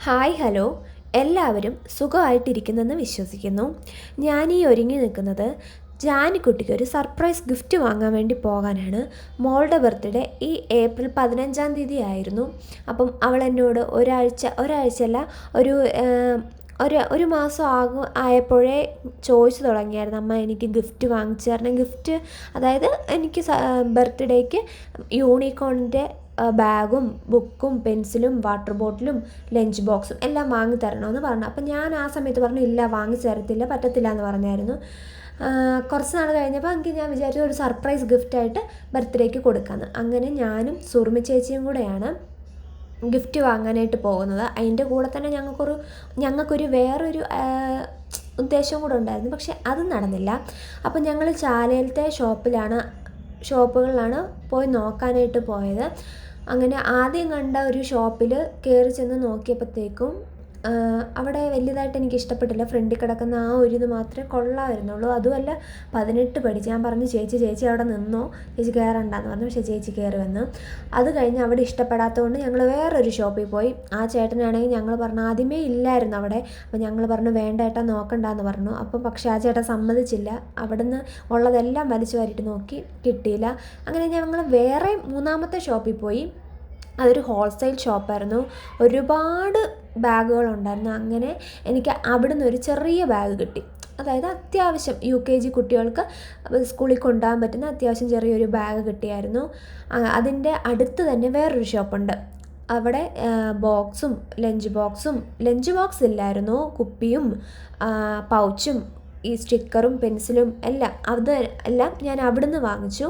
Hi hello, എല്ലാവരും സുഖമായിട്ടിരിക്കുന്നെന്ന് വിശ്വസിക്കുന്നു. ഞാൻ ഈ ഒരുങ്ങി നിൽക്കുന്നത് ജാനിക്കുട്ടിക്ക് ഒരു സർപ്രൈസ് ഗിഫ്റ്റ് വാങ്ങാൻ വേണ്ടി പോകാനാണ്. മോളുടെ ബർത്ത്ഡേ ഈ ഏപ്രിൽ 15-ാം തീയതി ആയിരുന്നു. അപ്പം അവൾ എന്നോട് ഒരാഴ്ചയല്ല ഒരു ഒരു മാസം ആയപ്പോഴേ ചോദിച്ചു തുടങ്ങിയായിരുന്നു, അമ്മ എനിക്ക് ഗിഫ്റ്റ് വാങ്ങിച്ചു തരണം. ഗിഫ്റ്റ് അതായത് എനിക്ക് ബർത്ത്ഡേക്ക് യൂണിക്കോണിൻ്റെ ബാഗും ബുക്കും പെൻസിലും വാട്ടർ ബോട്ടിലും ലഞ്ച് ബോക്സും എല്ലാം വാങ്ങി തരണമെന്ന് പറഞ്ഞു. അപ്പം ഞാൻ ആ സമയത്ത് പറഞ്ഞു, ഇല്ല വാങ്ങിച്ചു തരത്തില്ല, പറ്റത്തില്ല എന്ന് പറഞ്ഞായിരുന്നു. കുറച്ച് നാൾ കഴിഞ്ഞപ്പോൾ ഞാൻ വിചാരിച്ചു ഒരു സർപ്രൈസ് ഗിഫ്റ്റായിട്ട് ബർത്ത്ഡേക്ക് കൊടുക്കാമെന്ന്. അങ്ങനെ ഞാനും സുറുമി ചേച്ചിയും കൂടെയാണ് ഗിഫ്റ്റ് വാങ്ങാനായിട്ട് പോകുന്നത്. അതിൻ്റെ കൂടെ തന്നെ ഞങ്ങൾക്കൊരു വേറൊരു ഉദ്ദേശവും കൂടെ ഉണ്ടായിരുന്നു, പക്ഷെ അത് നടന്നില്ല. അപ്പം ഞങ്ങൾ ചാലയിലത്തെ ഷോപ്പുകളിലാണ് പോയി നോക്കാനായിട്ട് പോയത്. അങ്ങനെ ആദ്യം കണ്ട ഒരു ഷോപ്പിൽ കയറി ചെന്ന് നോക്കിയപ്പോഴത്തേക്കും അവിടെ വലിയതായിട്ട് എനിക്ക് ഇഷ്ടപ്പെട്ടില്ല. ഫ്രണ്ടിൽ കിടക്കുന്ന ആ ഒരു ഇത് മാത്രമേ കൊള്ളാമായിരുന്നുള്ളൂ. അതുമല്ല 18 പഠിച്ച്. ഞാൻ പറഞ്ഞു, ചേച്ചി അവിടെ നിന്നോ, ചേച്ചി കയറണ്ടെന്ന് പറഞ്ഞു. പക്ഷേ ചേച്ചി കയറി വന്നു. അത് കഴിഞ്ഞ് അവിടെ ഇഷ്ടപ്പെടാത്തതുകൊണ്ട് ഞങ്ങൾ വേറൊരു ഷോപ്പിൽ പോയി. ആ ചേട്ടനാണെങ്കിൽ ഞങ്ങൾ പറഞ്ഞു, ആദ്യമേ ഇല്ലായിരുന്നു അവിടെ. അപ്പോൾ ഞങ്ങൾ പറഞ്ഞു, വേണ്ട ഏട്ടാ നോക്കണ്ടെന്ന് പറഞ്ഞു. അപ്പോൾ പക്ഷേ ആ ചേട്ടൻ സമ്മതിച്ചില്ല. അവിടുന്ന് ഉള്ളതെല്ലാം വലിച്ചു വാരിയിട്ട് നോക്കി, കിട്ടിയില്ല. അങ്ങനെ ഞങ്ങൾ വേറെ 3-ാമത്തെ ഷോപ്പിൽ പോയി. അതൊരു ഹോൾസെയിൽ ഷോപ്പായിരുന്നു. ഒരുപാട് ബാഗുകളുണ്ടായിരുന്നു. അങ്ങനെ എനിക്ക് അവിടുന്ന് ഒരു ചെറിയ ബാഗ് കിട്ടി. അതായത് അത്യാവശ്യം UKG കുട്ടികൾക്ക് സ്കൂളിൽ കൊണ്ടുപോകാൻ പറ്റുന്ന അത്യാവശ്യം ചെറിയൊരു ബാഗ് കിട്ടിയായിരുന്നു. അതിൻ്റെ അടുത്ത് തന്നെ വേറൊരു ഷോപ്പുണ്ട്. അവിടെ ലഞ്ച് ബോക്സ് ഇല്ലായിരുന്നു, കുപ്പിയും പൗച്ചും ഈ സ്റ്റിക്കറും പെൻസിലും എല്ലാം ഞാൻ അവിടുന്ന് വാങ്ങിച്ചു.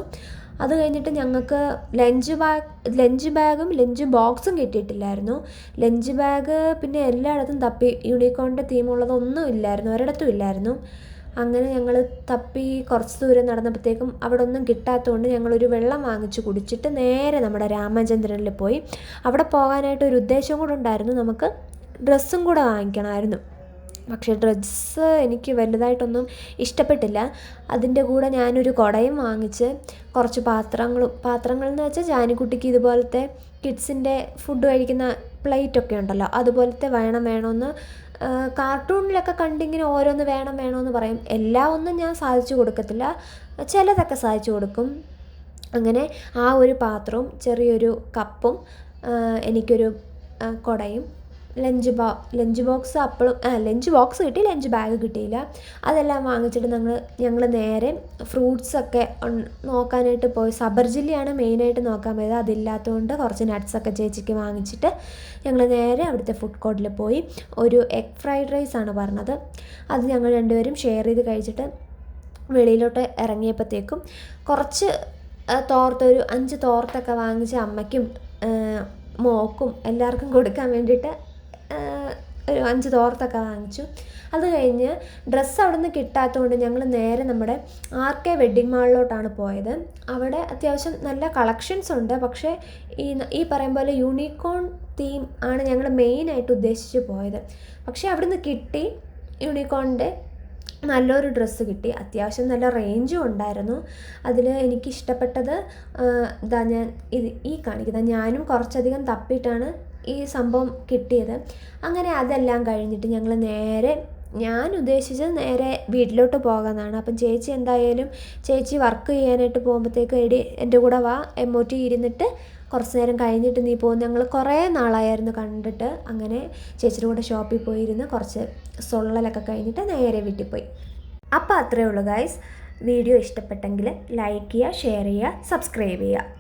അത് കഴിഞ്ഞിട്ട് ഞങ്ങൾക്ക് ലഞ്ച് ബാഗും ലഞ്ച് ബോക്സും കിട്ടിയിട്ടില്ലായിരുന്നു. ലഞ്ച് ബാഗ് പിന്നെ എല്ലായിടത്തും തപ്പി, യൂണിക്കോണിൻ്റെ തീമുള്ളതൊന്നും ഇല്ലായിരുന്നു, ഒരിടത്തും ഇല്ലായിരുന്നു. അങ്ങനെ ഞങ്ങൾ തപ്പി കുറച്ച് ദൂരം നടന്നപ്പോഴത്തേക്കും അവിടെ ഒന്നും കിട്ടാത്തതുകൊണ്ട് ഞങ്ങളൊരു വെള്ളം വാങ്ങിച്ച് കുടിച്ചിട്ട് നേരെ നമ്മുടെ രാമചന്ദ്രനിൽ പോയി. അവിടെ പോകാനായിട്ട് ഒരു ഉദ്ദേശം കൂടെ ഉണ്ടായിരുന്നു, നമുക്ക് ഡ്രസ്സും കൂടെ വാങ്ങിക്കണമായിരുന്നു. പക്ഷേ ഡ്രസ്സ് എനിക്ക് വലുതായിട്ടൊന്നും ഇഷ്ടപ്പെട്ടില്ല. അതിൻ്റെ കൂടെ ഞാനൊരു കുടയും വാങ്ങിച്ച് കുറച്ച് പാത്രങ്ങൾ എന്ന് വെച്ചാൽ ജാനിക്കുട്ടിക്ക് ഇതുപോലത്തെ കിഡ്സിൻ്റെ ഫുഡ് കഴിക്കുന്ന പ്ലേറ്റൊക്കെ ഉണ്ടല്ലോ, അതുപോലത്തെ വേണമെന്ന് കാർട്ടൂണിലൊക്കെ കണ്ടിങ്ങനെ ഓരോന്ന് വേണമെന്ന് പറയും. എല്ലാം ഒന്നും ഞാൻ സാധിച്ചു കൊടുക്കത്തില്ല, ചിലതൊക്കെ സാധിച്ചു കൊടുക്കും. അങ്ങനെ ആ ഒരു പാത്രവും ചെറിയൊരു കപ്പും എനിക്കൊരു കുടയും ലഞ്ച് ബോക്സ് കിട്ടി, ലഞ്ച് ബാഗ് കിട്ടിയില്ല. അതെല്ലാം വാങ്ങിച്ചിട്ട് ഞങ്ങൾ നേരെ ഫ്രൂട്ട്സൊക്കെ നോക്കാനായിട്ട് പോയി. സബർജില്ലയാണ് മെയിനായിട്ട് നോക്കാൻ പോയത്. അതില്ലാത്തതുകൊണ്ട് കുറച്ച് നട്ട്സൊക്കെ ചേച്ചിക്ക് വാങ്ങിച്ചിട്ട് ഞങ്ങൾ നേരെ അവിടുത്തെ ഫുഡ് കോർട്ടിൽ പോയി. ഒരു എഗ് ഫ്രൈഡ് റൈസാണ് പറഞ്ഞത്. അത് ഞങ്ങൾ രണ്ടുപേരും ഷെയർ ചെയ്ത് കഴിച്ചിട്ട് വെളിയിലോട്ട് ഇറങ്ങിയപ്പോഴത്തേക്കും കുറച്ച് ഒരു 5 തോർത്തൊക്കെ വാങ്ങിച്ച് അമ്മയ്ക്കും മോക്കും എല്ലാവർക്കും കൊടുക്കാൻ വേണ്ടിയിട്ട് ഒരു 5 തോർത്തൊക്കെ വാങ്ങിച്ചു. അത് കഴിഞ്ഞ് ഡ്രസ്സ് അവിടെ നിന്ന് കിട്ടാത്തതുകൊണ്ട് ഞങ്ങൾ നേരെ നമ്മുടെ RK വെഡ്ഡിങ് മാളിലോട്ടാണ് പോയത്. അവിടെ അത്യാവശ്യം നല്ല കളക്ഷൻസ് ഉണ്ട്. പക്ഷേ ഈ പറയും പോലെ യൂണിക്കോൺ തീം ആണ് ഞങ്ങൾ മെയിനായിട്ട് ഉദ്ദേശിച്ച് പോയത്. പക്ഷേ അവിടെ നിന്ന് കിട്ടി, യൂണിക്കോണിൻ്റെ നല്ലൊരു ഡ്രസ്സ് കിട്ടി. അത്യാവശ്യം നല്ല റേഞ്ചും ഉണ്ടായിരുന്നു. അതിൽ എനിക്കിഷ്ടപ്പെട്ടത് ഞാൻ ഈ കാണിക്കുന്നത്, ഞാനും കുറച്ചധികം തപ്പിയിട്ടാണ് ഈ സംഭവം കിട്ടിയത്. അങ്ങനെ അതെല്ലാം കഴിഞ്ഞിട്ട് ഞങ്ങൾ ഞാൻ ഉദ്ദേശിച്ചത് നേരെ വീട്ടിലോട്ട് പോകാമെന്നാണ്. അപ്പം ചേച്ചി വർക്ക് ചെയ്യാനായിട്ട് പോകുമ്പോഴത്തേക്ക് എൻ്റെ കൂടെ വാ, MOT ഇരുന്നിട്ട് കുറച്ച് നേരം കഴിഞ്ഞിട്ട് നീ പോകും. ഞങ്ങൾ കുറേ നാളായിരുന്നു കണ്ടിട്ട്. അങ്ങനെ ചേച്ചിയുടെ കൂടെ ഷോപ്പിൽ പോയിരുന്ന് കുറച്ച് സൊള്ളലൊക്കെ കഴിഞ്ഞിട്ട് നേരെ വീട്ടിൽ പോയി. അപ്പോൾ അത്രയേ ഉള്ളൂ ഗൈസ്. വീഡിയോ ഇഷ്ടപ്പെട്ടെങ്കിൽ ലൈക്ക് ചെയ്യുക, ഷെയർ ചെയ്യുക, സബ്സ്ക്രൈബ് ചെയ്യുക.